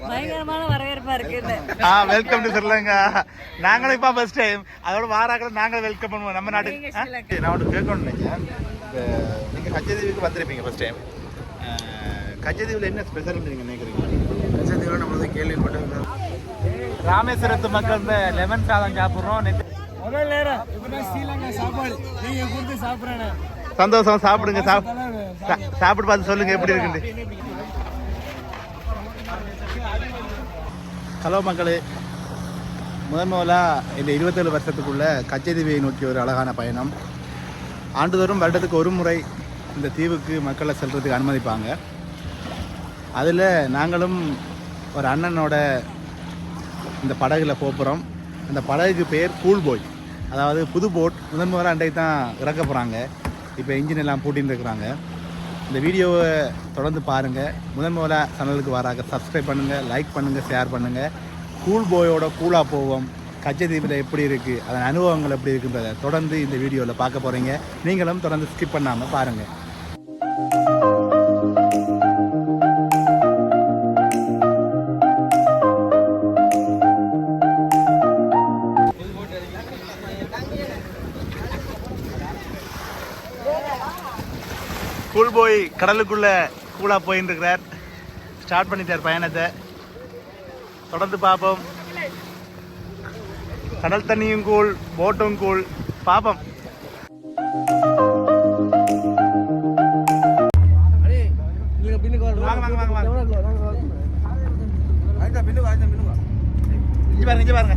பயங்கரமான வரவேற்பா இருக்கு. Welcome to Sri Lanka. நாங்களும் இப்போ ஃபர்ஸ்ட் டைம் அதோட வாராக்கள் நாங்களும் வெல்கம் பண்ணுவோம் நம்ம நாட்டுக்கு. நான் ஒன்று கேட்கணும்னு நினைச்சேன். இப்போ நீங்கள் கச்சதீவுக்கு வந்திருப்பீங்க ஃபர்ஸ்ட் டைம். கச்சதீவில் என்ன ஸ்பெஷல் நீங்கள் நினைக்கிறீங்க? கச்சதீவில் நம்மளது கேள்விப்பட்டது ராமேஸ்வரத்து மக்கள் இந்த லெமன் சாதம் சாப்பிட்றோம். முதல் நேரம் இப்போ ஸ்ரீலங்கா சாப்பாடு நீங்கள் கொடுத்து சாப்பிட்றேன். சந்தோஷம். சாப்பிடுங்க. சாப்பிட்டு பார்த்து சொல்லுங்க எப்படி இருக்குன்னு. ஹலோ மக்களே, முதலாக இந்த 27 வருஷத்துக்குள்ள கச்சதீவை நோக்கி ஒரு அழகான பயணம். ஆண்டுதோறும் வருடத்துக்கு ஒரு முறை இந்த தீவுக்கு மக்களை செல்றதுக்கு அனுமதிப்பாங்க. அதில் நாங்களும் ஒரு அண்ணனோட இந்த படகுல போகிறோம். அந்த படகுக்கு பேர் கூல் போய், அதாவது புது போட். முதல்ல அன்றைக்கு தான் இறக்க போகிறாங்க. இப்போ இன்ஜின் எல்லாம் பூட்டின்னு இருக்கிறாங்க. இந்த வீடியோவை தொடர்ந்து பாருங்கள். முதல்ல சேனலுக்கு வராங்க சப்ஸ்கிரைப் பண்ணுங்கள், லைக் பண்ணுங்கள், ஷேர் பண்ணுங்கள். கூல் போயோட கூலாக போவோம். கச்சதீவில் எப்படி இருக்குது, அதன் அனுபவங்கள் எப்படி இருக்குன்றதை தொடர்ந்து இந்த வீடியோவில் பார்க்க போகிறீங்க. நீங்களும் தொடர்ந்து ஸ்கிப் பண்ணாமல் பாருங்கள். கூல் போய் கடலுக்குள்ள கூலா போயின்னு இருக்கிறார். ஸ்டார்ட் பண்ணிட்டார் பயணத்தை. தொடர்ந்து பார்ப்போம். கடல் தண்ணியும் கூல், போட்டும் கூல். பார்ப்போம். இங்க பாருங்க.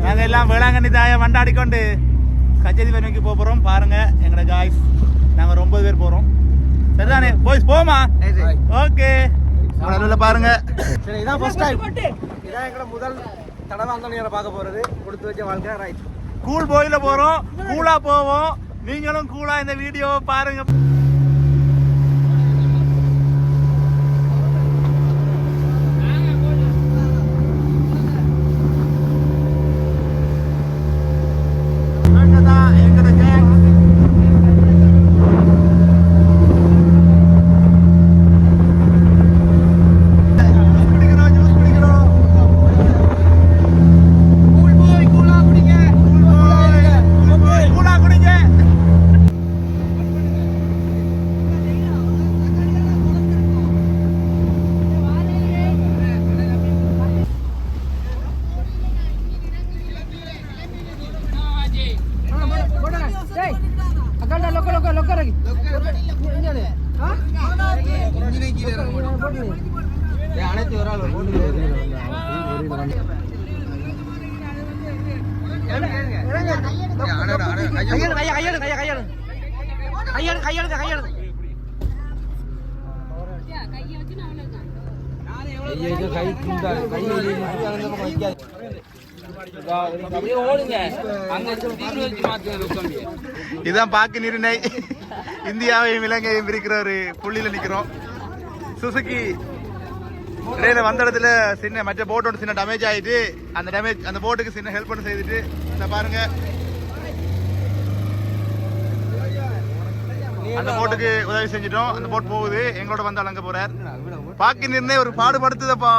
நாங்க எல்லாம் வேளாங்கண்ணி தாய வண்டாடிக்கொண்டு கச்சதீவை நோக்கி போறோம். பாருங்க எங்கட காய்ஸ், நாங்க 9 பேர் போறோம். சரிதானே போய்ஸ்? போமா. ஓகே, பாருங்க. சரி, இதான் ஃபர்ஸ்ட் டைம். இதான் எங்கட முதல் தடவை அந்த நேரம் பார்க்க போறது. கொடுத்து வச்ச வாழ்க்கை. ரைட், கூல் போயில போறோம். கூலா போவோம். நீங்களும் கூலா இந்த வீடியோவை பாருங்க. இதான் பாக்கு நிர்ணய இந்தியாவையும் இலங்கையும் பிரிக்கிற ஒரு புள்ளியில நிக்கிறோம். சுசுகி இடையில வந்த இடத்துல சின்ன மற்ற போட்டோட சின்ன டேமேஜ் ஆயிட்டு அந்த போட்டுக்கு சின்ன ஹெல்ப் பண்ண செய்துட்டு இந்த பாருங்க அந்த போட்டுக்கு உதவி செஞ்சிட்டோம். அந்த போட் போகுது. எங்களோட வந்து அங்க போறார். பாக்கி நிர்ணய ஒரு பாடுபடுத்துதப்பா.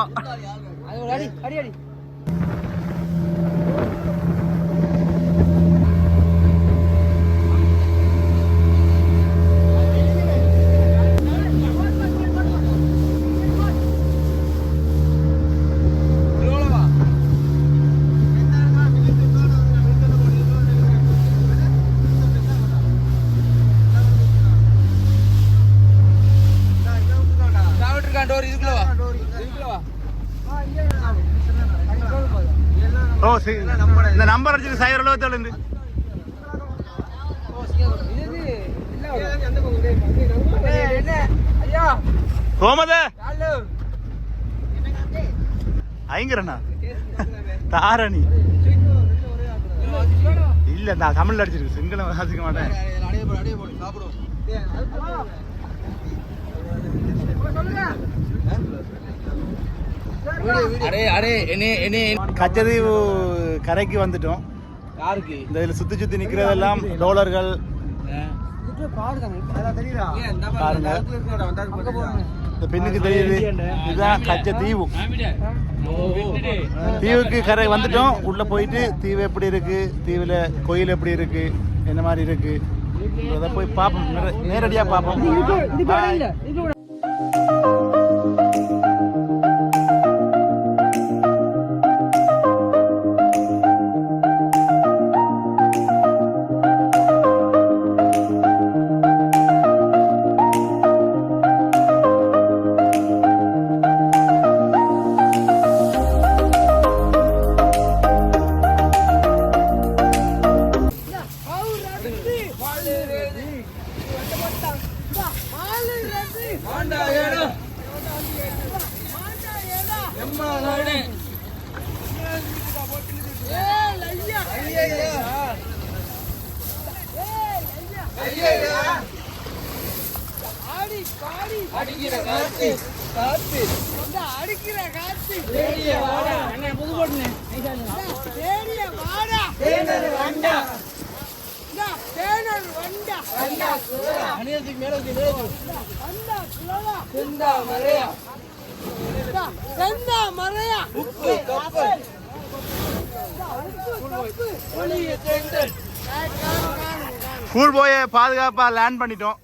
இந்த நம்பர் அடிச்சு சைவர் எழுபத்தேழு கோமத ஐங்கரண்ணா தாரணி இல்ல, நான் தமிழ்ல அடிச்சிருக்கு. சிங்களம் வாசிக்க மாட்டேன். கச்சதீவு கரைக்கு வந்துட்டோம். யாருக்கு இந்த இதுல சுத்தி சுத்தி நிக்கிறதெல்லாம் டோலர்கள். பாருங்க இந்த பெண்ணுக்கு தெரியுது இதுதான் கச்சத்தீவு. தீவுக்கு கரை வந்துட்டோம். உள்ள போயிட்டு தீவு எப்படி இருக்கு, தீவுல கோயில் எப்படி இருக்கு, என்ன மாதிரி இருக்கு அதை போய் பார்ப்போம். நேரடியா பார்ப்போம். கூல் போய் பாதுகாப்பா லேண்ட் பண்ணிட்டோம்.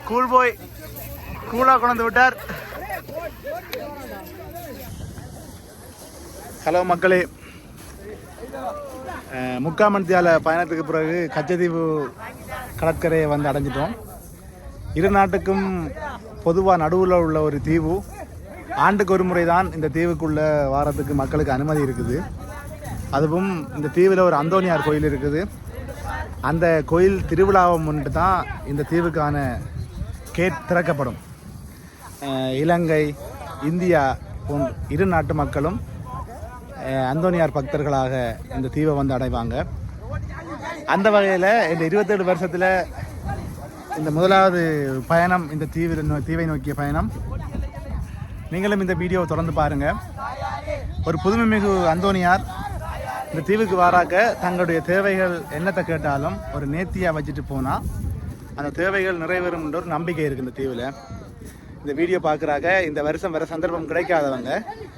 கூல் போய் கூலா கொண்டு விட்டார். ஹலோ மக்களே, 3/4 மணி நேர பயணத்துக்கு பிறகு கச்சத்தீவு கடற்கரையை வந்து அடைஞ்சிட்டோம். இரு நாட்டுக்கும் பொதுவாக நடுவில் உள்ள ஒரு தீவு. ஆண்டுக்கு ஒரு முறை தான் இந்த தீவுக்குள்ளே வாரத்துக்கு மக்களுக்கு அனுமதி இருக்குது. அதுவும் இந்த தீவில் ஒரு அந்தோனியார் கோயில் இருக்குது. அந்த கோயில் திருவிழாவை முன்னிட்டு தான் இந்த தீவுக்கான கேட் திறக்கப்படும். இலங்கை, இந்தியா போன்ற இரு நாட்டு மக்களும் அந்தோனியார் பக்தர்களாக இந்த தீவை வந்து அடைவாங்க. அந்த வகையில் இந்த 27 வருஷத்தில் இந்த முதலாவது பயணம், இந்த தீவை நோக்கிய பயணம். நீங்களும் இந்த வீடியோவை தொடர்ந்து பாருங்கள். ஒரு புதுமைமிகு அந்தோனியார் இந்த தீவுக்கு வாராக்க தங்களுடைய தேவைகள் என்னத்தை கேட்டாலும் ஒரு நேர்த்தியாக வச்சுட்டு போனால் அந்த தேவைகள் நிறைவேறும் என்ற ஒரு நம்பிக்கை இருக்குது இந்த தீவில். இந்த வீடியோ பார்க்குறாக்க இந்த வருஷம் வேறு சந்தர்ப்பம் கிடைக்காதவங்க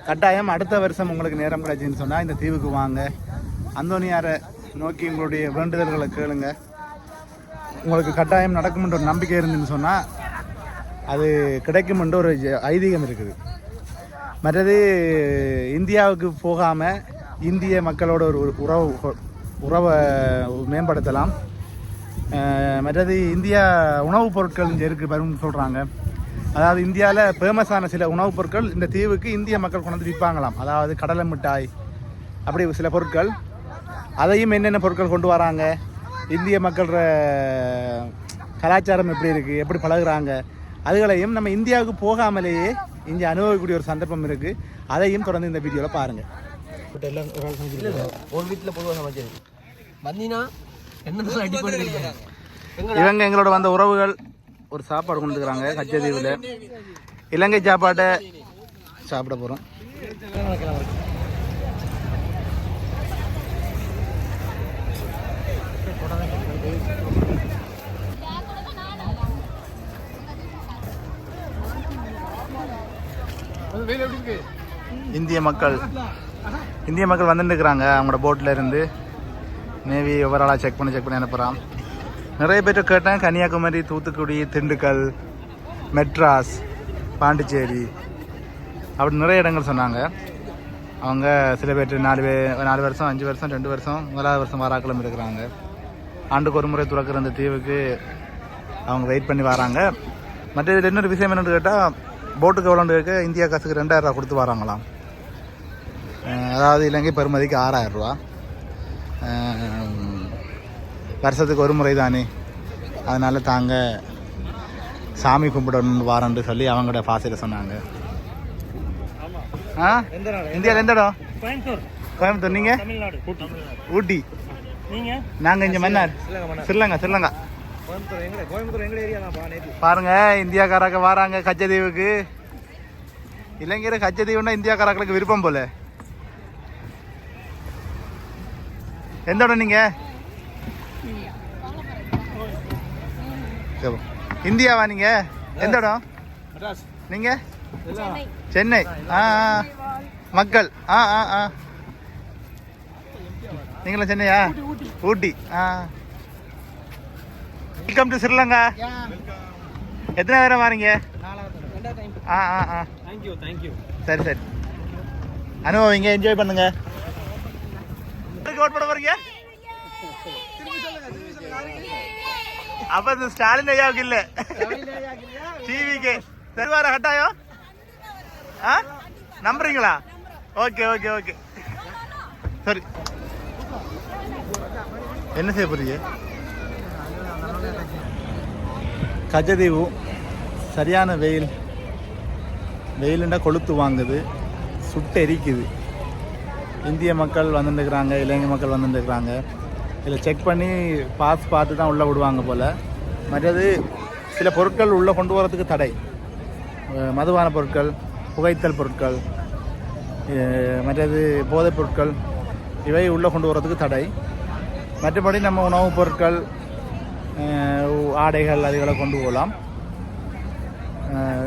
கட்டாயம் அடுத்த வருஷம் உங்களுக்கு நேரம் கிடைச்சின்னு சொன்னால் இந்த தீவுக்கு வாங்க. அந்தோனியாரை நோக்கி உங்களுடைய வேண்டுதல்களை கேளுங்க. உங்களுக்கு கட்டாயம் நடக்கும்ன்ற ஒரு நம்பிக்கை இருந்துன்னு சொன்னால் அது கிடைக்கும்ன்ற ஒரு ஐதீகம் இருக்குது. மற்றது இந்தியாவுக்கு போகாமல் இந்திய மக்களோட ஒரு உறவை மேம்படுத்தலாம். மற்றது இந்தியா உணவுப் பொருட்கள் இங்கே இருக்குது வரும்னு சொல்கிறாங்க. அதாவது இந்தியாவில் ஃபேமஸான சில உணவுப் பொருட்கள் இந்த தீவுக்கு இந்திய மக்கள் கொண்டு வந்து விற்பாங்களாம். அதாவது கடலை மிட்டாய், அப்படி சில பொருட்கள். அதையும் என்னென்ன பொருட்கள் கொண்டு வராங்க, இந்திய மக்களோட கலாச்சாரம் எப்படி இருக்குது, எப்படி பழகுறாங்க, அதுகளையும் நம்ம இந்தியாவுக்கு போகாமலேயே இங்கே அனுபவிக்கக்கூடிய ஒரு சந்தர்ப்பம் இருக்குது. அதையும் தொடர்ந்து இந்த வீடியோவில் பாருங்கள். இவங்க எங்களோட வந்த உறவுகள் ஒரு சாப்பாடு கொண்டுக்கிறாங்க. கச்சத்தீவில் இலங்கை சாப்பாட்டை சாப்பிட போகிறோம். இந்திய மக்கள் வந்துட்டு இருக்கிறாங்க. அவங்களோட போட்டில் இருந்து நேவி ஓவராலாக செக் பண்ணி அனுப்புகிறான். நிறைய பேர்ட்ட கேட்டேன். கன்னியாகுமரி, தூத்துக்குடி, திண்டுக்கல், மெட்ராஸ், பாண்டிச்சேரி அப்படி நிறைய இடங்கள் சொன்னாங்க. அவங்க சில பேர் 4 வருஷம், 5 வருஷம், 2 வருஷம், 1வது வருஷம் வாராக்களும் இருக்கிறாங்க. ஆண்டுக்கு ஒரு முறை துறக்கிற அந்த தீவுக்கு அவங்க வெயிட் பண்ணி வராங்க. மற்ற இதில் இன்னொரு விஷயம் என்னென்னு கேட்டால், போட்டுக்கு எவ்வளோன்னு கேட்க இந்தியா காசுக்கு 2000 ரூபா கொடுத்து வராங்களாம். அதாவது இலங்கை பெறுமதிக்கு 6000 ரூபா. வருஷத்துக்கு ஒரு முறை தானே, அதனால் தாங்க சாமி கும்பிடணும்னு வாரன்னு சொல்லி அவங்களோட பாசையில் சொன்னாங்க. இந்தியாவில் எந்த இடம்? கோயம்புத்தூர். நீங்கள்? ஊட்டி. நாங்கள் இங்கே மன்னார், ஸ்ரீலங்கா. பாருங்க, இந்தியாக்காரங்க வராங்க கச்சத்தீவுக்கு. இலங்கையில் கச்சத்தீவுன்னா இந்தியாக்காரங்களுக்கு விருப்பம் போல. எந்த இடம் நீங்க? இந்தியாவா நீங்க? எந்த இடம்? நீங்க சென்னை. மக்கள் நீங்களும் சென்னையா? ஊட்டி. Welcome to Sri Lanka. எத்தனை பேரை வாரீங்க? சரி சரி, அனுபவிங்க, என்ஜாய் பண்ணுங்க. ஓட் பண்ண போறீங்க? அப்ப இந்த ஸ்டாலின் ஐயாவுக்கு இல்ல, டிவிக்கு தருவார கட்டாயம். நம்புறீங்களா? ஓகே ஓகே ஓகே, சரி. என்ன செய்ய போறீங்க? கஜதீவு சரியான வெயில், வெயிலுண்டா கொளுத்து வாங்குது, சுட்டு எரிக்குது. இந்திய மக்கள் வந்துட்டுருக்குறாங்க, இலங்கை மக்கள் வந்துட்டுருக்குறாங்க. இதில் செக் பண்ணி பாஸ் பார்த்து தான் உள்ளே விடுவாங்க போல். மற்றது சில பொருட்கள் உள்ளே கொண்டு வரதுக்கு தடை. மதுபான பொருட்கள், புகைத்தல் பொருட்கள், மற்றது போதைப் பொருட்கள் இவை உள்ளே கொண்டு வரதுக்கு தடை. மற்றபடி நம்ம உணவுப் பொருட்கள், ஆடைகள் அதுகளை கொண்டு போகலாம்.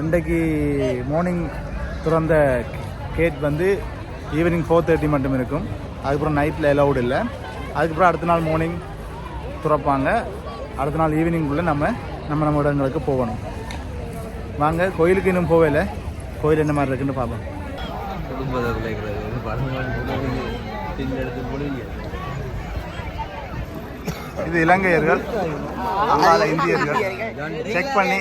இன்றைக்கு மார்னிங் திறந்த கேட் வந்து ஈவினிங் 4:30 மட்டும் இருக்கும். அதுக்கப்புறம் நைட்டில் அலௌடு இல்லை. அதுக்கப்புறம் அடுத்த நாள் மார்னிங் திறப்பாங்க. அடுத்த நாள் ஈவினிங்குள்ளே நம்ம இடங்களுக்கு போகணும். வாங்க, கோயிலுக்கு இன்னும் போகலை. கோயில் என்ன மாதிரி இருக்குன்னு பார்ப்போம். இது இலங்கையர்கள், அங்கால இந்தியர்கள். செக் பண்ணி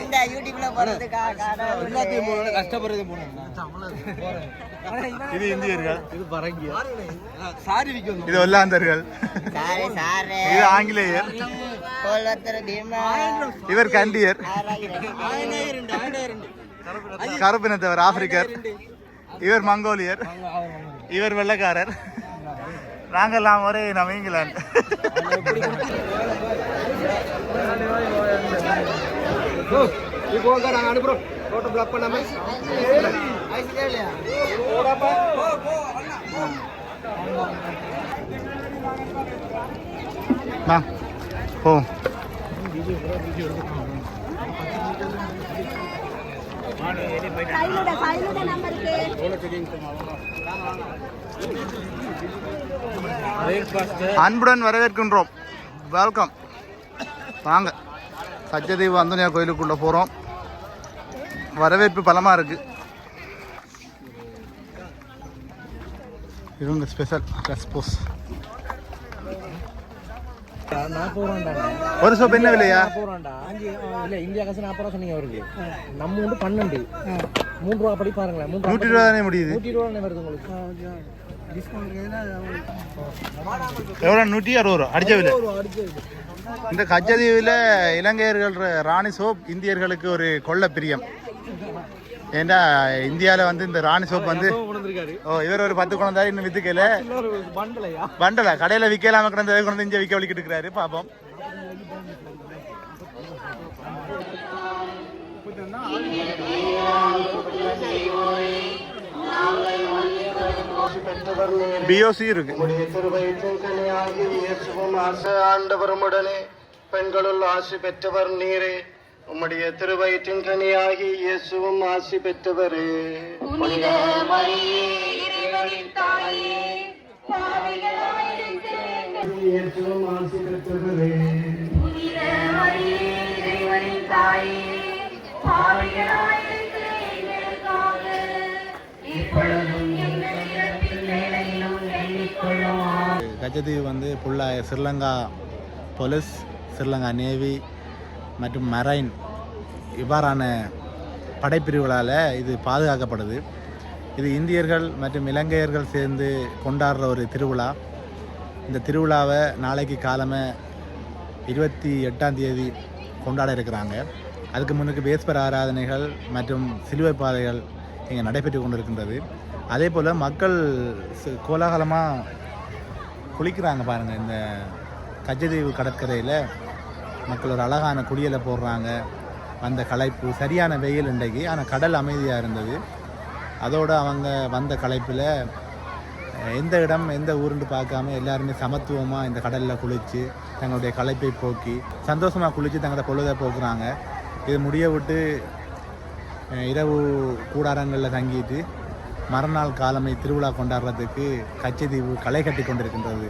இது இந்தியர்கள், இது ஒல்லாந்தர்கள், இது ஆங்கிலேயர், இவர் கண்டியர், கருப்பினத்தவர் ஆப்பிரிக்கர், இவர் மங்கோலியர், இவர் வெள்ளைக்காரர், நாங்கெல்லாம் ஒரே நம்ம இங்கிலாந்து. போ அன்புடன் வரவேற்கின்றோம். வெல்கம். வாங்க, கச்சதீவு அந்தோனியார் கோயிலுக்குள்ளே போகிறோம். வரவேற்பு பலமாக இருக்குது. இவங்க ஸ்பெஷல் ரெஸ்போஸ். ஒரு சோப்பு என்ன விலையா? இந்தியா காசு 40 ரூபா சொன்னீங்க அவருக்கு. நம்ம வந்து 12 3 ரூபா படி பாருங்களேன். 100 ரூபா தானே முடியுது. 100 ரூபா வருது உங்களுக்கு. எவ்வளோ? 160 ரூபா அடிச்ச விலை. இந்த கச்சதீவில் இலங்கையர்கள் ராணி சோப் இந்தியர்களுக்கு ஒரு கொள்ள பிரியம். ஏண்டா இந்தியாவில் வந்து இந்த ராணி சோப் வந்து இவர் ஒரு 10 குழந்தை இன்னும் வித்துக்கல. பண்டலா கடையில் விற்கலாம கிடந்த கொண்டு இங்கே விற்க வலிக்கிட்டு இருக்கிறாரு. பார்ப்போம். பிஓசி இருக்கு. ஆண்டவரும் உடனே பெண்களுள் ஆசி பெற்றவர் நீரே. உம்முடைய திருவயிற்றின் கனியாகி இயேசுவும் ஆசி பெற்றவரே. இயேசுவும் ஆசி பெற்றவரே. கச்சதீவு வந்து ஃபுல்லாக ஸ்ரீலங்கா போலீஸ், ஸ்ரீலங்கா நேவி மற்றும் மரைன் இவ்வாறான படைப்பிரிவுகளால் இது பாதுகாக்கப்படுது. இது இந்தியர்கள் மற்றும் இலங்கையர்கள் சேர்ந்து கொண்டாடுற ஒரு திருவிழா. இந்த திருவிழாவை நாளைக்கு காலமே 28ஆம் தேதி கொண்டாட இருக்கிறாங்க. அதுக்கு முன்னுக்கு பேஸ்பர் ஆராதனைகள் மற்றும் சிலுவை பாதைகள் இங்கே நடைபெற்று கொண்டிருக்கின்றது. அதே போல் மக்கள் கோலாகலமாக குளிக்கிறாங்க பாருங்கள். இந்த கச்சதீவு கடற்கரையில் மக்கள் ஒரு அழகான குளியலை போடுறாங்க. வந்த களைப்பு, சரியான வெயில் இன்றைக்கு, ஆனால் கடல் அமைதியாக இருந்தது. அதோடு அவங்க வந்த களைப்பில் எந்த இடம் எந்த ஊருன்னு பார்க்காம எல்லாருமே சமத்துவமாக இந்த கடலில் குளித்து தங்களுடைய களைப்பை போக்கி சந்தோஷமாக குளித்து தங்களோட பொழுதை போக்குறாங்க. இது முடிய விட்டு இரவு கூடாரங்களில் தங்கிட்டு மறுநாள் காலமை திருவிழா கொண்டாடுறதுக்கு கச்சைதீவு களை கட்டி கொண்டிருக்கின்றது.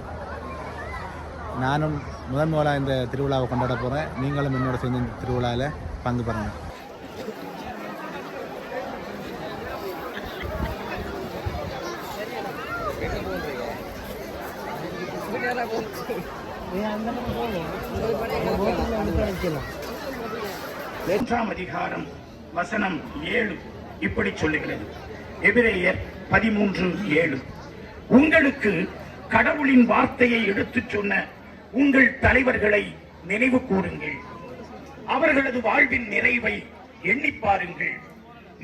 நானும் முதலாக இந்த திருவிழாவை கொண்டாட போகிறேன். நீங்களும் என்னோட சேர்ந்து இந்த திருவிழாவில் பங்கு பெறுங்க. அதிகாரம் வசனம் 7 இப்படி சொல்லுகிறது. எபிரேயர் 13:7. உங்களுக்கு கடவுளின் வார்த்தையை எடுத்துச் சொன்ன உங்கள் தலைவர்களை நினைவு கூறுங்கள், அவர்களது வாழ்வின் நிறைவை எண்ணி பாருங்கள்.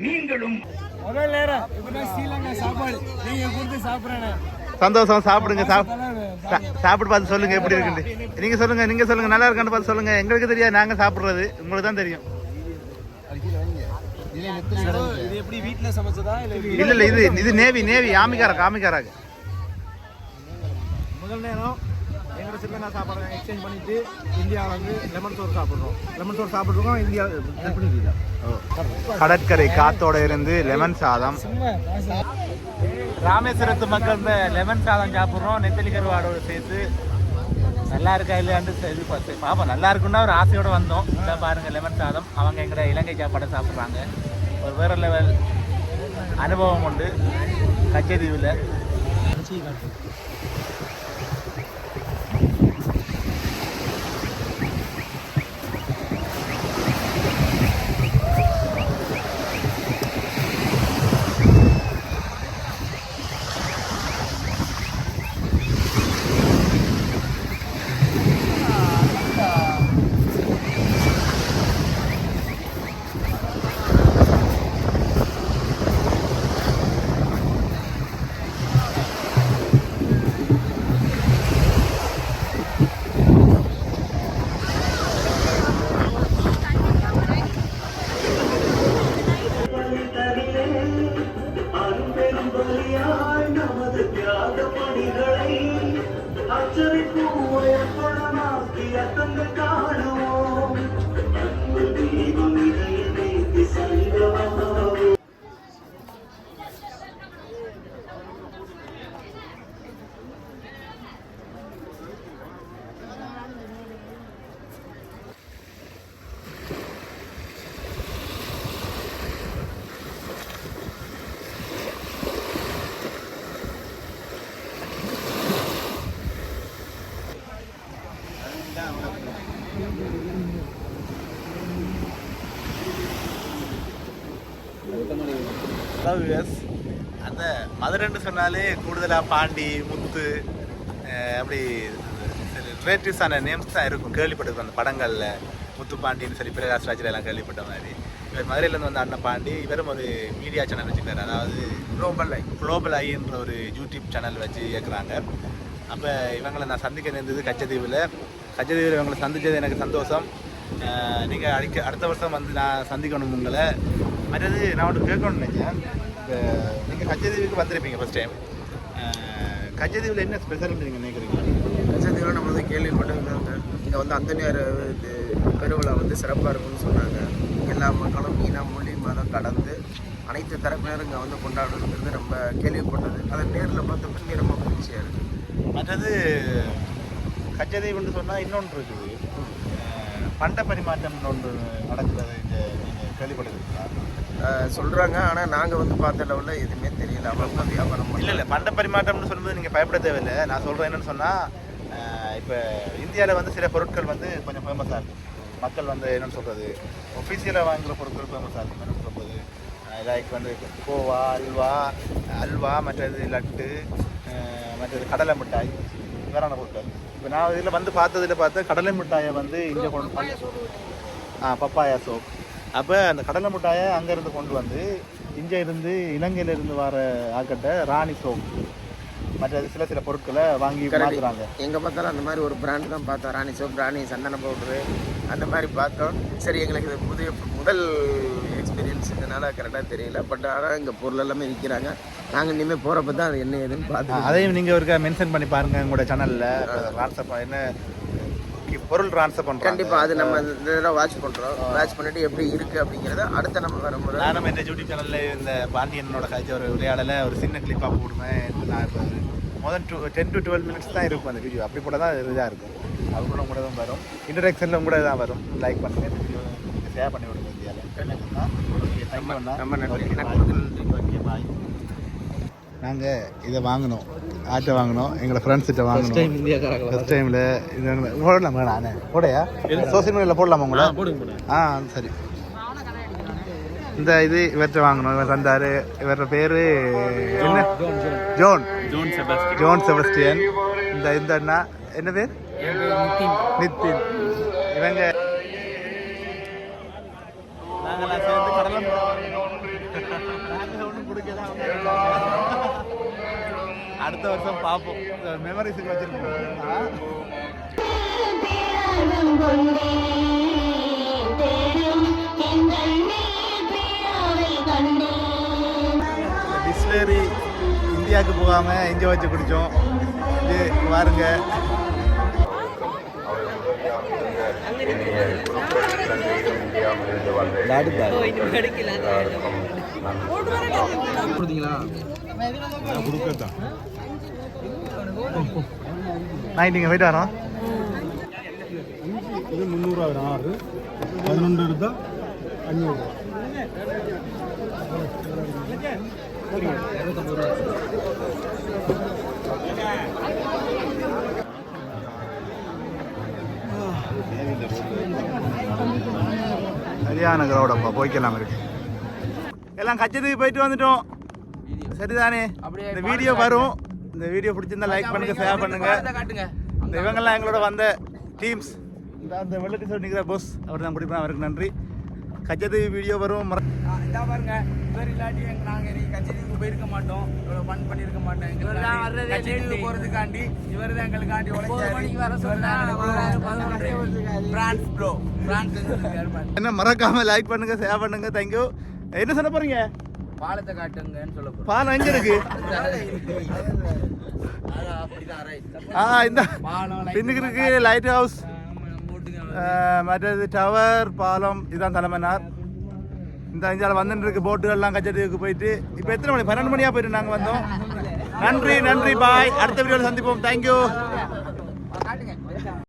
நீங்களும் முதல் நேரம் இப்பதான் ஸ்ரீலங்கா சாப்பாடு நீங்க கொடுத்து சாப்பிடுறேன். சந்தோஷம். சாப்பிடுங்க. சாப்பிட்டு பார்த்து சொல்லுங்க எப்படி இருக்குன்னு. நீங்க சொல்லுங்க நல்லா இருக்கான்னு பார்த்து சொல்லுங்க. எங்களுக்கு தெரியாது, நாங்க சாப்பிடுறது உங்களுக்கு தான் தெரியும். இது எப்படி வீட்டுல சமைச்சதா இல்ல இது நேவி ஆமிக்காராக. முதல் நேரம் எங்களோட சிறுவனா சாப்பாடு எக்ஸ்சேஞ்ச் பண்ணிட்டு இந்தியாவில் வந்து லெமன் சோறு சாப்பிட்றோம். இந்தியா கடற்கரை காத்தோட இருந்து லெமன் சாதம். ராமேஸ்வரத்து மக்கள் இந்த லெமன் சாதம் சாப்பிட்றோம். நெத்தலி கருவாடோடு சேர்த்து நல்லா இருக்கா இல்லையான்னு இது பார்த்து பாப்பா. நல்லா இருக்குன்னா ஒரு ஆசையோடு வந்தோம். இதான் பாருங்கள் லெமன் சாதம். அவங்க எங்கட இலங்கை சாப்பாடை சாப்பிட்றாங்க. ஒரு வேறு லெவல் அனுபவம் உண்டு கச்சேரியில். அந்த மதுரைன்னு சொன்னாலே கூடுதலாக பாண்டி, முத்து, அப்படி ரிலேட்டிவ்ஸான நேம்ஸ் தான் இருக்கும். கேள்விப்பட்டிருக்கோம் அந்த படங்களில். முத்து பாண்டின்னு சரி, பிரகாஷ் ராஜில் எல்லாம் கேள்விப்பட்ட மாதிரி. இவர் மதுரையிலேருந்து வந்த அண்ணன் பாண்டி. இவரும் ஒரு மீடியா சேனல் வச்சுருக்காரு. அதாவது குளோபல் ஐன்ற ஒரு யூடியூப் சேனல் வச்சு இயக்குறாங்க. அப்போ இவங்களை நான் சந்திக்க நேர்ந்தது கச்சத்தீவில். இவங்களை சந்தித்தது எனக்கு சந்தோஷம். நீங்கள் அடுத்த வருஷம் வந்து நான் சந்திக்கணும் உங்களை. மற்றது நான் ஒன்று கேட்கணும்னு நினைச்சேன். இப்போ நீங்கள் கச்சத்தீவுக்கு வந்திருப்பீங்க ஃபஸ்ட் டைம். கச்சத்தீவில் என்ன ஸ்பெஷல்னு நீங்கள் நினைக்கிறீங்க? கச்சத்தீவில் நம்ம வந்து கேள்விப்பட்டிருந்தாங்க. இங்கே வந்து அந்தனியார் இது பெருவிழா வந்து சிறப்பாக இருக்கும்னு சொன்னாங்க. எல்லா மக்களும் இனம், மொழி, மதம் கடந்து அனைத்து தரப்பினரும் இங்கே வந்து கொண்டாடுறது ரொம்ப கேள்விப்பட்டது. அதை நேரில் பார்த்தப்ப ரொம்ப மகிழ்ச்சியாக இருக்குது. மற்றது கச்சத்தீவுன்னு சொன்னால் இன்னொன்று இருக்குது, பண்ட பரிமாற்றம்னு ஒன்று நடக்கிறது. நீங்கள் கேள்விப்பட்டிருக்கீங்களா? சொல்கிறாங்க. ஆனால் நாங்கள் வந்து பார்த்த லெவலில் எதுவுமே தெரியல. அவ்வளோ வியாபாரம் இல்லை பண்ட பரிமாற்றம்னு சொல்லும்போது நீங்கள் பயப்பட தேவையில்லை. நான் சொல்கிறேன் என்னென்னு சொன்னால், இப்போ இந்தியாவில் வந்து சில பொருட்கள் வந்து கொஞ்சம் ஃபேமஸாக இருக்கும். மக்கள் வந்து என்னென்னு சொல்கிறது, ஒஃபிஷியலாக வாங்குகிற பொருட்கள் ஃபேமஸாக இருக்கும். என்னென்னு சொல்கிறது, லைக் வந்து கோவா, அல்வா, மற்றது லட்டு, மற்றது கடலை மிட்டாய், வேறான பொருட்கள். இப்போ நான் இதில் வந்து பார்த்தா கடலை மிட்டாயை வந்து இங்கே கொண்டு பப்பாயா சோப். அப்போ அந்த கடலை மிட்டாயை அங்கேருந்து கொண்டு வந்து இங்கே இருந்து இலங்கையிலேருந்து வர ஆக்கட்டை ராணி சோப், மற்றது சில பொருட்களை வாங்கி பார்க்குறாங்க. எங்கே பார்த்தாலும் அந்த மாதிரி ஒரு பிராண்டு தான் பார்த்தோம். ராணி சோப், ராணி சந்தன பவுட்ரு, அந்த மாதிரி பார்த்தோம். சரி, எங்களுக்கு இது முதல் எக்ஸ்பீரியன்ஸ், இதனால் கரெக்டாக தெரியல. பட் ஆனால் இங்கே பொருள் எல்லாமே விற்கிறாங்க. நாங்கள் இனிமேல் போகிறப்ப தான் அது என்ன ஏதுன்னு பார்த்தோம். அதையும் நீங்கள் ஒருக்கா மென்ஷன் பண்ணி பாருங்கள் உங்களோட சேனலில். வாட்ஸ்அப் என்ன பொருள் ட்ரான்ஸ்ஃபர் பண்ணுறோம். கண்டிப்பாக அது நம்ம இந்த தடவை வாட்ச் பண்ணுறோம். வாட்ச் பண்ணிட்டு எப்படி இருக்குது அப்படிங்கிறத அடுத்த நம்ம வரும்போது நானும் இந்த யூடியூப் சேனலில் இந்த பாண்டியனோட கழிச்ச ஒரு உரையாடலை ஒரு சின்ன கிளிப்பாக போடுவேன். நான் இப்போ முதல் 10 to 12 minutes தான் இருக்கும் அந்த வீடியோ. அப்படி கூட தான் இதாக இருக்கும். அது கூட கூட தான் வரும். இன்ட்ரடக்ஷனில் கூட தான் வரும். லைக் பண்ணுங்கள், ஷேர் பண்ணி விடுங்க. நம்ம நன்றி. நாங்கள் இதை வாங்கினோம், ஆட்டை வாங்கினோம், எங்களோட ஃப்ரெண்ட்ஸ்கிட்ட வாங்கினோம். ஃபஸ்ட் டைமில் இது போடலாமா? நானே போடையா சோசியல் மீடியாவில் போடலாமா உங்களை? ஆ சரி. இந்த இது இவர்கிட்ட வாங்கணும். இவர் தந்தார். இவரோட பேர் என்ன? ஜோன் செபஸ்டியன். இந்த அண்ணா என்ன பேர்? நித்தின். இவங்க நாங்கள்லாம் சேர்ந்து கடலும் ஒன்றும் கொடுக்கலாம். அடுத்த வருஷம் பார்ப்போம். மெமரிஸுக்கு வச்சிருக்கோம். பிஸ்லரி இந்தியாவுக்கு போகாமல் இங்கே வச்சு குடித்தோம். இது பாருங்க. நீங்கள் போயிட்டு வரோம். இது 300 வரும். 6 11 எடுத்தால் 500. சரியான கிரௌடப்பா, போய்க்கலாம் இருக்கு. எல்லாம் கச்சேரிக்கு போயிட்டு வந்துட்டோம். சரிதானே? இந்த வீடியோ வரும். இந்த வீடியோ பிடிச்சிருந்தா லைக் பண்ணுங்க, ஷேர் பண்ணுங்க. இந்த இவங்கெல்லாம் எங்களோட வந்த டீம்ஸ். இந்த வெள்ளட்டி சொல்லி நிற்கிற போஸ் அவர் தான் பிடிப்பேன். அவருக்கு நன்றி. கச்சேரி வீடியோ வரும். இதா பாருங்க, இவர் இல்லாட்டி நாங்கள் கச்சேரிக்கு போயிருக்க மாட்டோம், இவ்வளோ ஃபன் பண்ணியிருக்க மாட்டோம். கச்சேரிக்கு போகிறதுக்காண்டி இவர் தான் எங்களுக்காண்டி என்ன மறக்காம லைக் பண்ணுங்க, ஷேர் பண்ணுங்க. தேங்க்யூ. என்ன சொல்ல போறீங்க? பாலத்தை காட்டுங்கன்னு சொல்ல போகிறோம். பாலம் எங்க இருக்கு? இந்த பின்னுக்கு இருக்கு லைட் ஹவுஸ், மற்றது டவர், பாலம். இதுதான் தலைமன்னார். இந்த அஞ்சால் வந்துட்டு இருக்கு போட்டுகள்லாம் கச்சேரிக்கு போயிட்டு. இப்போ எத்தனை மணி? 12 மணியாக போயிட்டு நாங்கள் வந்தோம். நன்றி, பாய். அடுத்த வீடியோவில் சந்திப்போம். தேங்க்யூ.